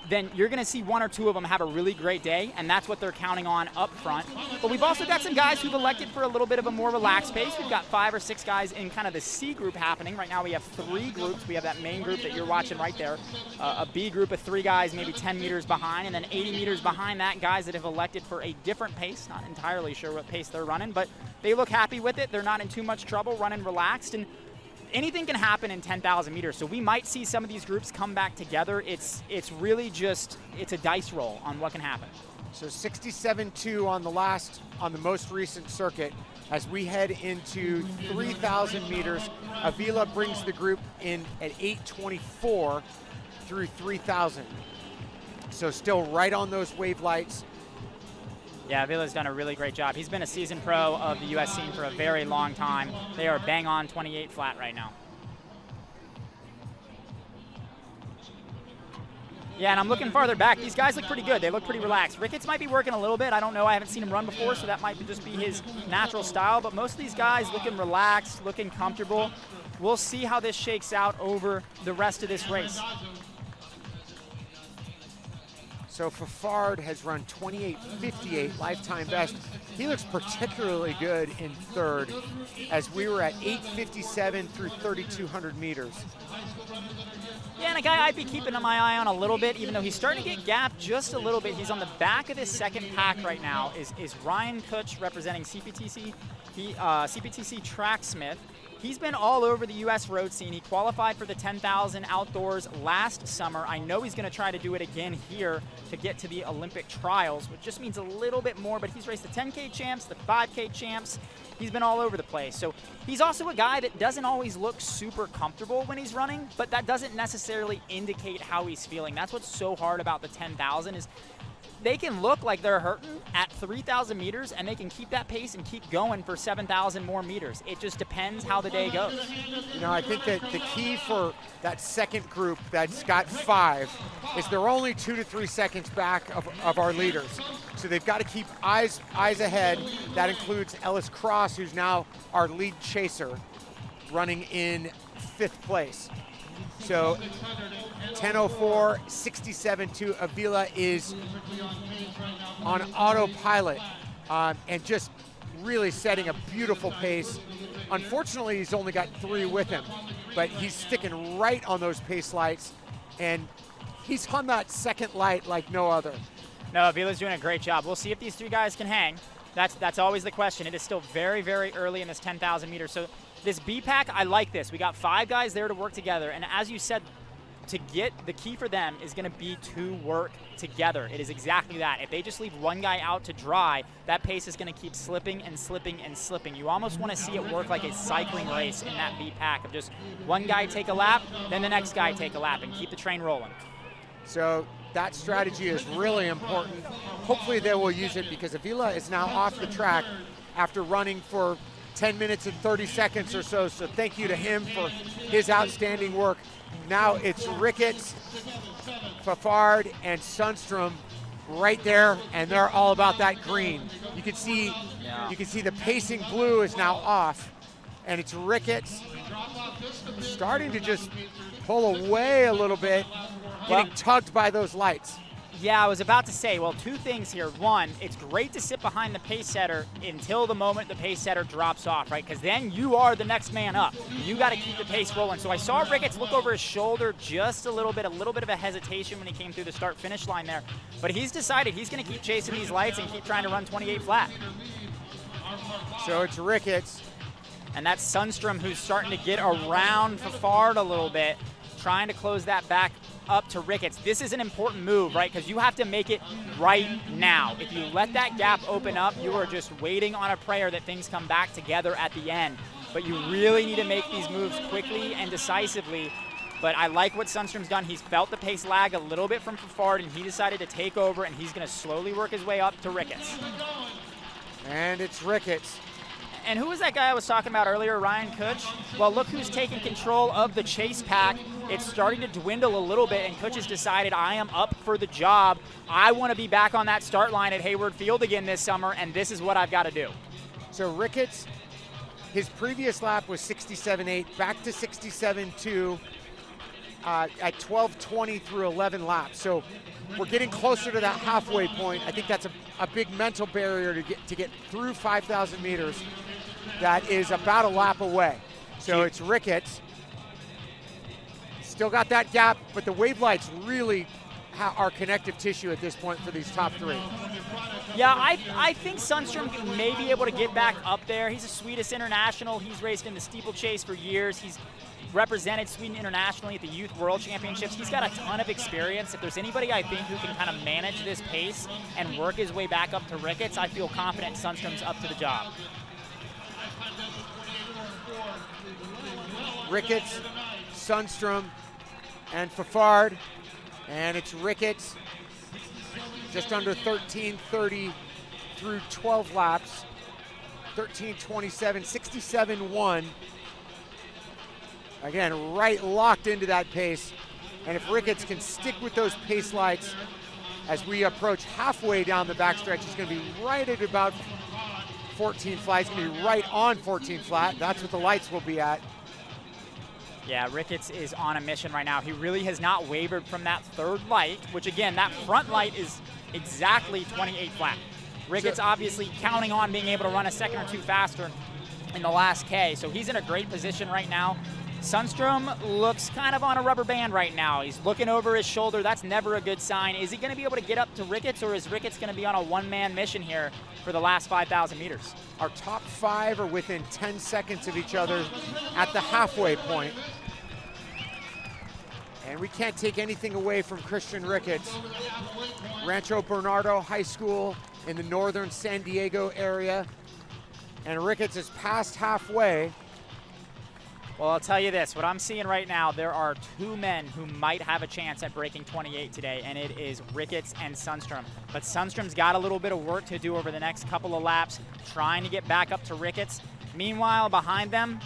then you're going to see 1 or 2 of them have a really great day, and that's what they're counting on up front. But we've also got some guys who've elected for a little bit of a more relaxed pace. We've got 5 or 6 guys in kind of the C group happening. Right now we have 3 groups. We have that main group that you're watching right there, a B group of 3 guys maybe 10 meters behind, and then 80 meters behind that, guys that have elected for a different pace. Not entirely sure what pace they're running, but they look happy with it. They're not in too much trouble, running relaxed. And anything can happen in 10,000 meters, so we might see some of these groups come back together. It's really just, it's a dice roll on what can happen. So 67.2 on the most recent circuit. As we head into 3,000 meters, Avila brings the group in at 8:24 through 3,000. So still right on those wave lights. Yeah, Avila's done a really great job. He's been a seasoned pro of the U.S. scene for a very long time. They are bang on 28 flat right now. Yeah, and I'm looking farther back. These guys look pretty good. They look pretty relaxed. Ricketts might be working a little bit. I don't know. I haven't seen him run before, so that might just be his natural style. But most of these guys looking relaxed, looking comfortable. We'll see how this shakes out over the rest of this race. So Fafard has run 28:58 lifetime best. He looks particularly good in third, as we were at 8:57 through 3,200 meters. Yeah, and a guy I'd be keeping my eye on a little bit, even though he's starting to get gapped just a little bit. He's on the back of this second pack right now, is Ryan Kutch representing CPTC, CPTC Tracksmith. He's been all over the U.S. road scene. He qualified for the 10,000 outdoors last summer. I know he's going to try to do it again here to get to the Olympic trials, which just means a little bit more, but he's raced the 10K champs, the 5K champs. He's been all over the place. So he's also a guy that doesn't always look super comfortable when he's running, but that doesn't necessarily indicate how he's feeling. That's what's so hard about the 10,000 is they can look like they're hurting at 3,000 meters, and they can keep that pace and keep going for 7,000 more meters. It just depends how the day goes. You know, I think that the key for that second group that's got 5 is they're only 2 to 3 seconds back of our leaders. So they've got to keep eyes ahead. That includes Ellis Cross, who's now our lead chaser, running in 5th place. So 10:04, 67.2. Avila is on autopilot and just really setting a beautiful pace. Unfortunately, he's only got 3 with him, but he's sticking right on those pace lights, and he's on that second light like no other. No, Avila's doing a great job. We'll see if these 3 guys can hang. That's always the question. It is still very, very early in this 10,000 meters. So this B pack, I like this. We got 5 guys there to work together, and as you said, to get the key for them is going to be to work together. It is exactly that. If they just leave one guy out to dry, that pace is going to keep slipping and slipping and slipping. You almost want to see it work like a cycling race in that B pack of just one guy take a lap, then the next guy take a lap, and keep the train rolling. So that strategy is really important. Hopefully they will use it, because Avila is now off the track after running for 10 minutes and 30 seconds or so. So thank you to him for his outstanding work. Now it's Ricketts, Fafard, and Sundstrom right there, and they're all about that green. You can see the pacing blue is now off, and it's Ricketts starting to just pull away a little bit, getting tugged by those lights. Yeah, I was about to say, well, 2 things here. One, it's great to sit behind the pace setter until the moment the pace setter drops off, right? Because then you are the next man up. You got to keep the pace rolling. So I saw Ricketts look over his shoulder just a little bit of a hesitation when he came through the start-finish line there. But he's decided he's going to keep chasing these lights and keep trying to run 28 flat. So it's Ricketts. And that's Sundstrom, who's starting to get around Fafard a little bit, trying to close that back up to Ricketts. This is an important move, right? Because you have to make it right now. If you let that gap open up, you are just waiting on a prayer that things come back together at the end. But you really need to make these moves quickly and decisively. But I like what Sundstrom's done. He's felt the pace lag a little bit from Fafard, and he decided to take over, and he's going to slowly work his way up to Ricketts. And it's Ricketts. And who was that guy I was talking about earlier, Ryan Kutch? Well, look who's taking control of the chase pack. It's starting to dwindle a little bit, and Kutch has decided, I am up for the job. I want to be back on that start line at Hayward Field again this summer, and this is what I've got to do. So Ricketts, his previous lap was 67.8, back to 67.2 at 12:20 through 11 laps. So we're getting closer to that halfway point. I think that's a big mental barrier to get through 5,000 meters. That is about a lap away. So it's Ricketts. Still got that gap, but the wave lights really are connective tissue at this point for these top 3. Yeah, I think Sundstrom may be able to get back up there. He's a Swedish international. He's raced in the steeplechase for years. He's represented Sweden internationally at the Youth World Championships. He's got a ton of experience. If there's anybody I think who can kind of manage this pace and work his way back up to Ricketts, I feel confident Sundstrom's up to the job. Ricketts, Sundstrom, and Fafard, and it's Ricketts just under 13:30 through 12 laps, 13:27, 67.1. Again, right locked into that pace. And if Ricketts can stick with those pace lights as we approach halfway down the backstretch, he's going to be right at about 14 flat. He's going to be right on 14 flat. That's what the lights will be at. Yeah, Ricketts is on a mission right now. He really has not wavered from that third light, which again, that front light is exactly 28 flat. Ricketts obviously counting on being able to run a second or 2 faster in the last K, so he's in a great position right now. Sundstrom looks kind of on a rubber band right now. He's looking over his shoulder. That's never a good sign. Is he going to be able to get up to Ricketts, or is Ricketts going to be on a one-man mission here for the last 5,000 meters? Our top 5 are within 10 seconds of each other at the halfway point. And we can't take anything away from Christian Ricketts. Rancho Bernardo High School in the northern San Diego area. And Ricketts is past halfway. Well, I'll tell you this. What I'm seeing right now, there are two men who might have a chance at breaking 28 today, and it is Ricketts and Sundstrom. But Sundstrom's got a little bit of work to do over the next couple of laps, trying to get back up to Ricketts. Meanwhile, behind them,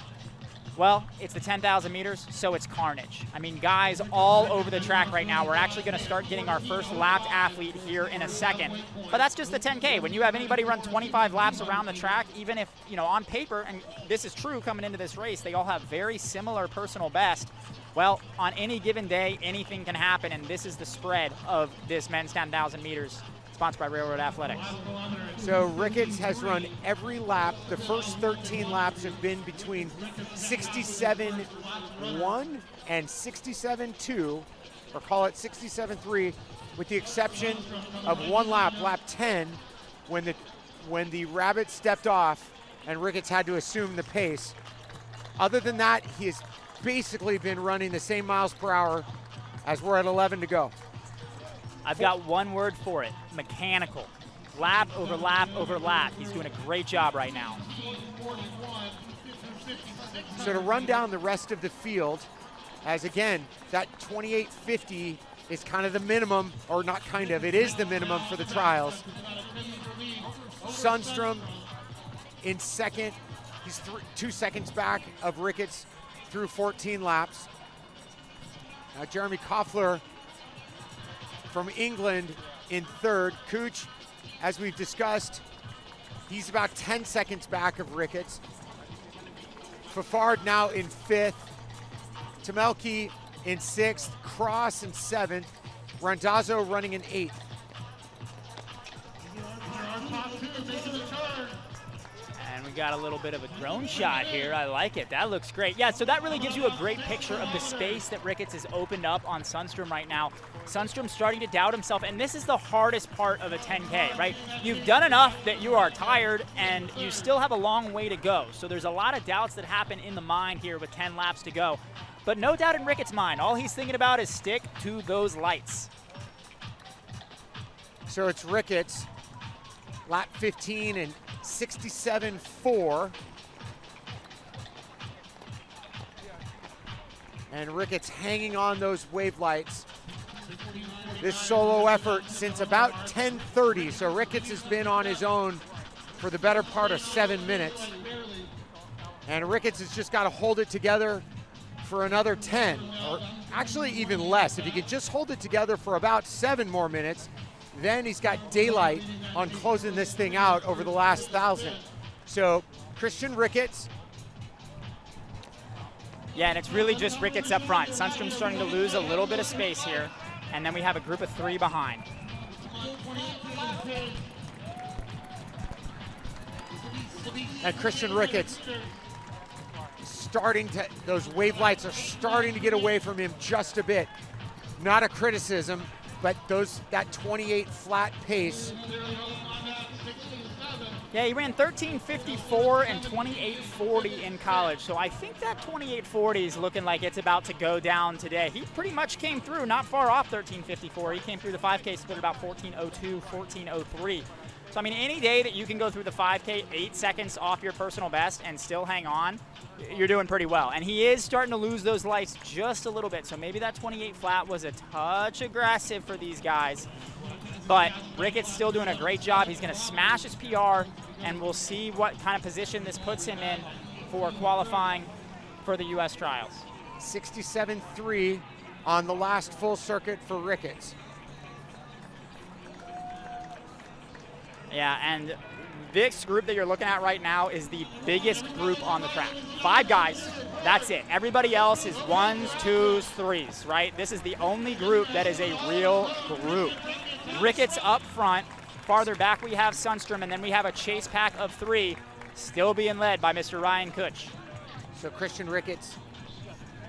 well, it's the 10,000 meters, so it's carnage. I mean, guys all over the track right now. We're actually going to start getting our first lapped athlete here in a second. But that's just the 10K. When you have anybody run 25 laps around the track, even if, on paper, and this is true coming into this race, they all have very similar personal best. Well, on any given day, anything can happen, and this is the spread of this men's 10,000 meters, sponsored by Railroad Athletics. So Ricketts has run every lap. The first 13 laps have been between 67.1 and 67.2, or call it 67.3, with the exception of one lap, lap 10, when the Rabbit stepped off and Ricketts had to assume the pace. Other than that, he has basically been running the same miles per hour as we're at 11 to go. I've got one word for it: mechanical. Lap over lap over lap. He's doing a great job right now. So to run down the rest of the field, as again, that 28.50 is kind of the minimum, or not kind of, it is the minimum for the trials. Sundstrom in second. He's 2 seconds back of Ricketts through 14 laps. Now Jeremy Koffler from England in third. Cooch, as we've discussed, he's about 10 seconds back of Ricketts. Fafard now in fifth. Tamelki in sixth. Cross in seventh. Randazzo running in eighth. And we got a little bit of a drone shot here. I like it. That looks great. Yeah, so that really gives you a great picture of the space that Ricketts has opened up on Sundstrom right now. Sundstrom's starting to doubt himself, and this is the hardest part of a 10K, right? You've done enough that you are tired, and you still have a long way to go. So there's a lot of doubts that happen in the mind here with 10 laps to go. But no doubt in Ricketts' mind, all he's thinking about is stick to those lights. So it's Ricketts, lap 15 and 67.4. And Ricketts hanging on those wave lights. This solo effort since about 10:30. So Ricketts has been on his own for the better part of 7 minutes. And Ricketts has just got to hold it together for another 10, or actually even less. If he could just hold it together for about 7 more minutes, then he's got daylight on closing this thing out over the last 1,000. So Christian Ricketts. Yeah, and it's really just Ricketts up front. Sundstrom's starting to lose a little bit of space here, and then we have a group of 3 behind. And Christian Ricketts starting to, those wave lights are starting to get away from him just a bit. Not a criticism, but that 28 flat pace. Yeah, he ran 13:54 and 28:40 in college, so I think that 28:40 is looking like it's about to go down today. He pretty much came through, not far off 13:54. He came through the 5K split about 14:02, 14:03. So, I mean, any day that you can go through the 5K 8 seconds off your personal best and still hang on, you're doing pretty well. And he is starting to lose those lights just a little bit, so maybe that 28 flat was a touch aggressive for these guys. But Ricketts still doing a great job. He's going to smash his PR, and we'll see what kind of position this puts him in for qualifying for the U.S. trials. 67.3 on the last full circuit for Ricketts. Yeah, and this group that you're looking at right now is the biggest group on the track. 5 guys, that's it. Everybody else is 1s, 2s, 3s, right? This is the only group that is a real group. Ricketts up front. Farther back we have Sundstrom, and then we have a chase pack of 3 still being led by Mr. Ryan Kutch. So Christian Ricketts,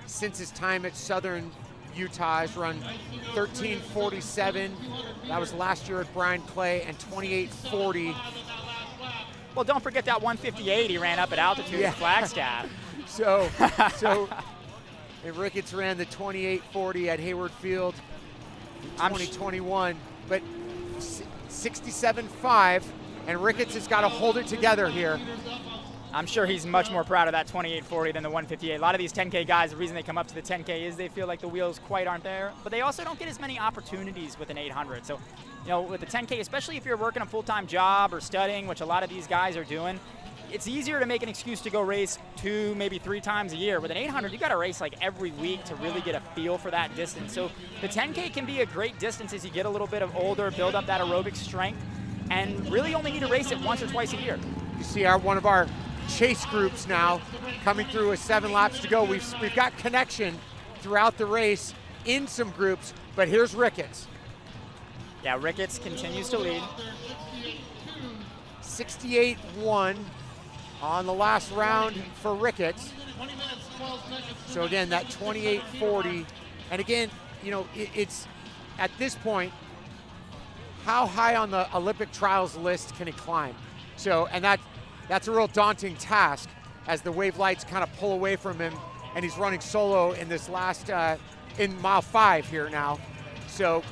since his time at Southern Utah, has run 13:47. That was last year at Brian Clay, and 28:40. Well, don't forget that 158 he ran up at altitude at Flagstaff. So and Ricketts ran the 28:40 at Hayward Field in 2021, but 67.5, and Ricketts has got to hold it together here. I'm sure he's much more proud of that 28.40 than the 158. A lot of these 10K guys, the reason they come up to the 10K is they feel like the wheels quite aren't there, but they also don't get as many opportunities with an 800. So, you know, with the 10K, especially if you're working a full-time job or studying, which a lot of these guys are doing, it's easier to make an excuse to go race 2, maybe 3 times a year. With an 800, you got to race like every week to really get a feel for that distance. So the 10K can be a great distance as you get a little bit of older, build up that aerobic strength, and really only need to race it once or twice a year. You see one of our chase groups now coming through with 7 laps to go. We've got connection throughout the race in some groups, but here's Ricketts. Yeah, Ricketts continues to lead. 68.1 on the last round for Ricketts. So again, that 28.40, and again, you know, it's at this point, how high on the Olympic trials list can he climb? So, and that's a real daunting task as the wave lights kind of pull away from him, and he's running solo in this last, in mile 5 here now. So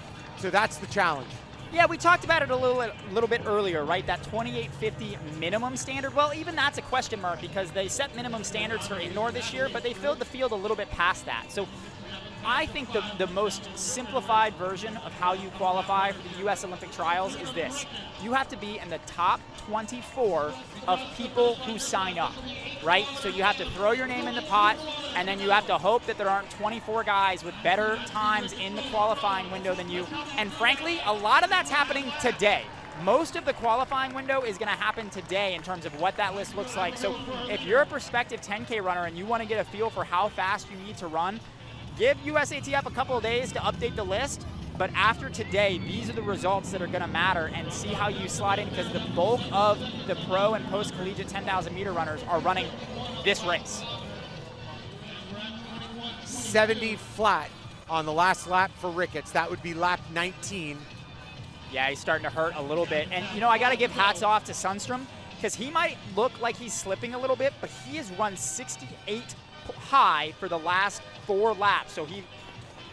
that's the challenge. Yeah, we talked about it a little bit earlier, right? That 28.50 minimum standard. Well, even that's a question mark because they set minimum standards for indoor this year, but they filled the field a little bit past that. So I think the most simplified version of how you qualify for the U.S. Olympic trials is this. You have to be in the top 24 of people who sign up, right? So you have to throw your name in the pot, and then you have to hope that there aren't 24 guys with better times in the qualifying window than you. And frankly, a lot of that's happening today. Most of the qualifying window is going to happen today in terms of what that list looks like. So if you're a prospective 10K runner and you want to get a feel for how fast you need to run, give USATF a couple of days to update the list, but after today, these are the results that are going to matter, and see how you slot in, because the bulk of the pro and post-collegiate 10,000 meter runners are running this race. 70 flat on the last lap for Ricketts. That would be lap 19. Yeah, he's starting to hurt a little bit. And, you know, I got to give hats off to Sundstrom, because he might look like he's slipping a little bit, but he has run 68 high for the last 4 laps. So he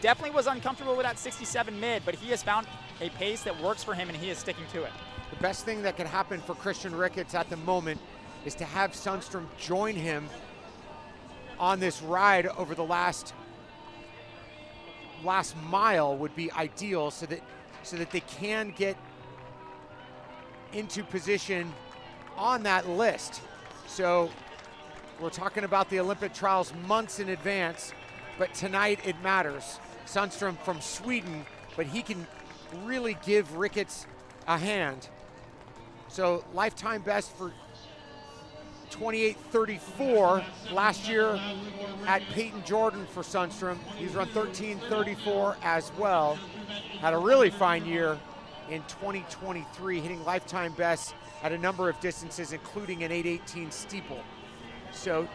definitely was uncomfortable with that 67 mid, but he has found a pace that works for him, and he is sticking to it. The best thing that could happen for Christian Ricketts at the moment is to have Sundstrom join him on this ride over the last mile would be ideal, so that they can get into position on that list. So we're talking about the Olympic trials months in advance, but tonight it matters. Sundstrom from Sweden, but he can really give Ricketts a hand. So lifetime best for 28.34 last year at Peyton Jordan for Sundstrom. He's run 13.34 as well. Had a really fine year in 2023, hitting lifetime bests at a number of distances, including an 8:18 steeple. So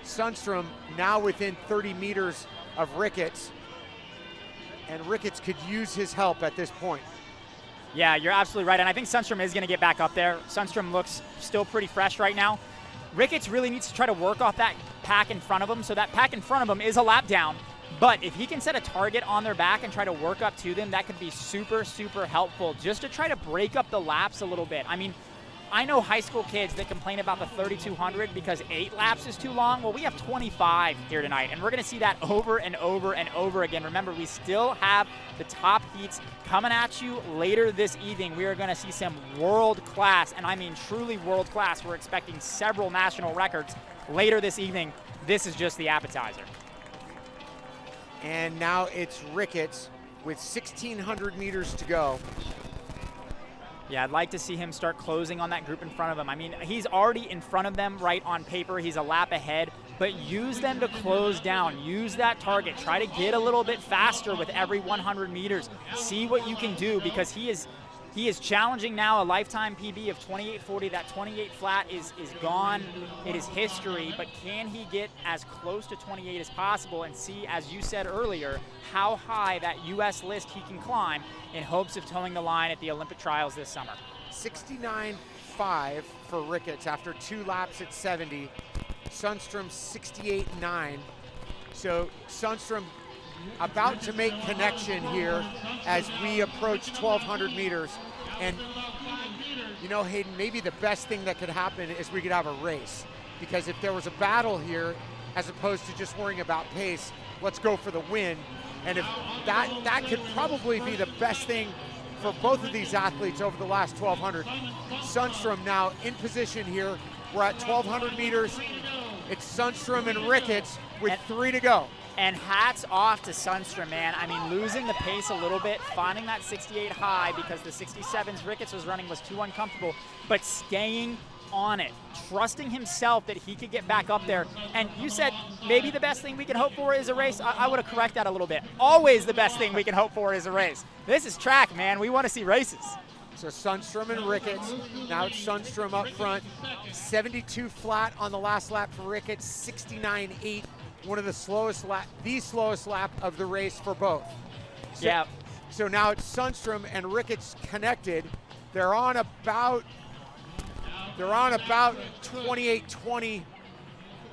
Sundstrom now within 30 meters of Ricketts, and Ricketts could use his help at this point. Yeah, you're absolutely right, and I think Sundstrom is going to get back up there. Sundstrom looks still pretty fresh right now. Ricketts really needs to try to work off that pack in front of him, so that pack in front of him is a lap down, but if he can set a target on their back and try to work up to them, that could be super, super helpful just to try to break up the laps a little bit. I mean, I know high school kids that complain about the 3,200 because 8 laps is too long. Well, we have 25 here tonight, and we're going to see that over and over and over again. Remember, we still have the top heats coming at you later this evening. We are going to see some world class, and I mean truly world class. We're expecting several national records later this evening. This is just the appetizer. And now it's Ricketts with 1,600 meters to go. Yeah, I'd like to see him start closing on that group in front of him. I mean, he's already in front of them right on paper. He's a lap ahead, but use them to close down. Use that target. Try to get a little bit faster with every 100 meters. See what you can do, because he is challenging now a lifetime PB of 28.40. That 28 flat is gone. It is history, but can he get as close to 28 as possible and see, as you said earlier, how high that U.S. list he can climb in hopes of towing the line at the Olympic trials this summer. 69.5 for Ricketts after 2 laps at 70. Sundstrom 68.9. So Sundstrom about to make connection here as we approach 1,200 meters. And You know, Hayden, maybe the best thing that could happen is we could have a race. Because if there was a battle here, as opposed to just worrying about pace, let's go for the win. And if that could probably be the best thing for both of these athletes over the last 1,200. Sundstrom now in position here. We're at 1,200 meters. It's Sundstrom and Ricketts with 3 to go. And hats off to Sundstrom, man. I mean, losing the pace a little bit, finding that 68 high because the 67s Ricketts was running was too uncomfortable, but staying on it, trusting himself that he could get back up there. And you said maybe the best thing we can hope for is a race. I would have corrected that a little bit. Always the best thing we can hope for is a race. This is track, man. We want to see races. So Sundstrom and Ricketts. Now it's Sundstrom up front. 72 flat on the last lap for Ricketts, 69.8. One of the slowest lap of the race for both. So, yeah. So now it's Sundstrom and Ricketts connected. They're on about 28:20,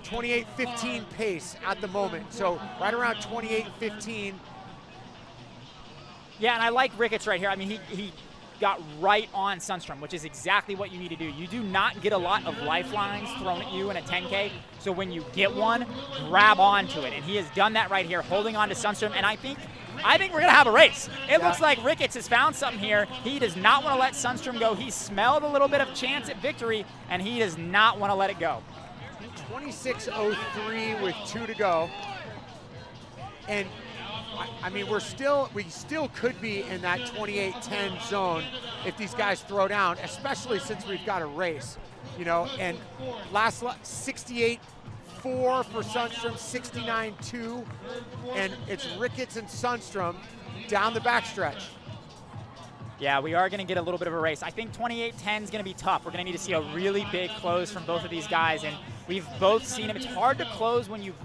28:15 pace at the moment. So right around 28:15. Yeah, and I like Ricketts right here. I mean, he got right on Sundstrom, which is exactly what you need to do. You do not get a lot of lifelines thrown at you in a 10K, so when you get one, grab onto it. And he has done that right here, holding on to Sundstrom, and I think we're going to have a race. It looks like Ricketts has found something here. He does not want to let Sundstrom go. He smelled a little bit of chance at victory, and he does not want to let it go. 26:03 with 2 to go. And I mean, we still could be in that 28:10 zone if these guys throw down, especially since we've got a race, you know. And last 68.4 for Sundstrom, 69.2, and it's Ricketts and Sundstrom down the backstretch. Yeah, we are going to get a little bit of a race. I think 28:10 is going to be tough. We're going to need to see a really big close from both of these guys, and we've both seen them. It's hard to close when you've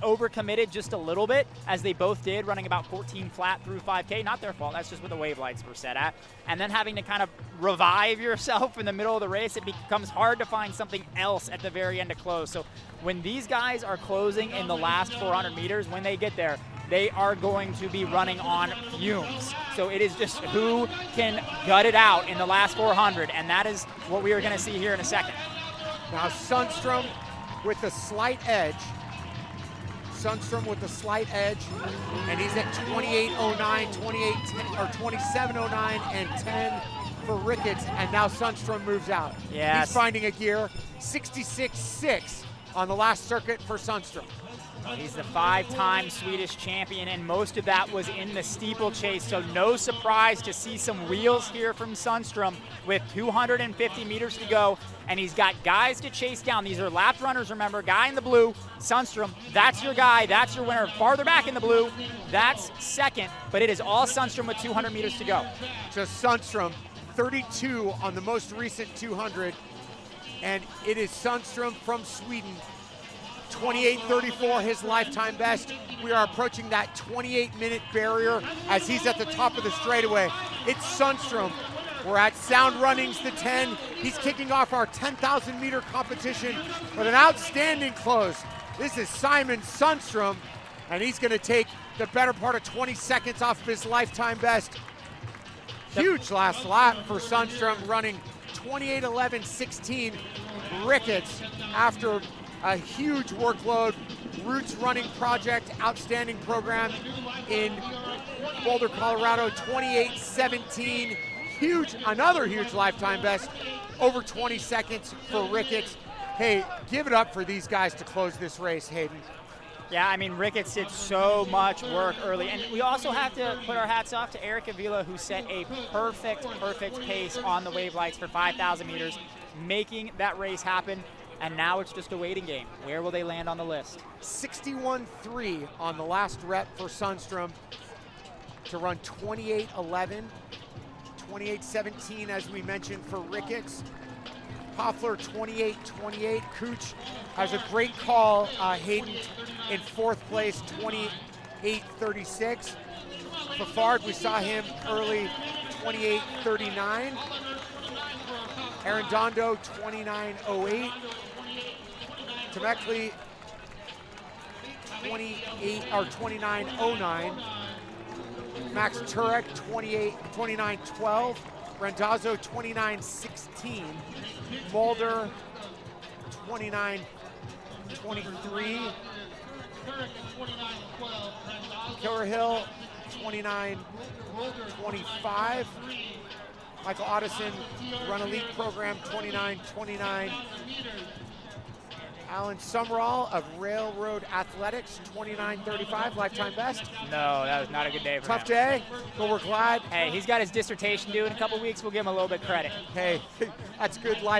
overcommitted just a little bit, as they both did, running about 14 flat through 5K. Not their fault. That's just what the wave lights were set at. And then having to kind of revive yourself in the middle of the race, it becomes hard to find something else at the very end to close. So when these guys are closing in the last 400 meters, when they get there, they are going to be running on fumes. So it is just who can gut it out in the last 400, and that is what we are going to see here in a second. Now Sundstrom with the slight edge. Sundstrom with the slight edge, and he's at 28:09, 28:10, or 27:09 and 10 for Ricketts, and now Sundstrom moves out. Yes. He's finding a gear, 66.6 on the last circuit for Sundstrom. He's the 5-time Swedish champion, and most of that was in the steeplechase, so no surprise to see some wheels here from Sundstrom with 250 meters to go, and he's got guys to chase down. These are lapped runners, remember. Guy in the blue, Sundstrom, that's your guy, that's your winner. Farther back in the blue, that's second, but it is all Sundstrom with 200 meters to go. Just Sundstrom, 32 on the most recent 200, and it is Sundstrom from Sweden. 28:34, his lifetime best. We are approaching that 28-minute barrier as he's at the top of the straightaway. It's Sundstrom. We're at Sound Runnings, the 10. He's kicking off our 10,000 meter competition with an outstanding close. This is Simon Sundstrom, and he's gonna take the better part of 20 seconds off of his lifetime best. Huge last lap for Sundstrom, running 28:11.16. Ricketts, after a huge workload, Roots Running Project, outstanding program in Boulder, Colorado, 28:17. Another huge lifetime best, over 20 seconds for Ricketts. Hey, give it up for these guys to close this race, Hayden. Yeah, I mean, Ricketts did so much work early. And we also have to put our hats off to Eric Avila, who set a perfect pace on the wave lights for 5,000 meters, making that race happen. And now it's just a waiting game. Where will they land on the list? 61.3 on the last rep for Sundstrom to run 28:11, 28:17 as we mentioned for Ricketts. Hoffler 28:28. Cooch has a great call. Hayden in fourth place, 28:36. Fafard, we saw him early, 28:39. Arredondo 29:08. Temecli 29:09. Max Turek 29:12. Randazzo 29-16. Mulder 29-23. Killer Hill 29-25. Michael Otteson, Run Elite Program 29-29. Alan Sumrall of Railroad Athletics 29-35, lifetime best. No, that was not a good day for Tough him. day, but we're glad. Hey, he's got his dissertation due in a couple weeks. We'll give him a little bit credit. Hey, that's good life.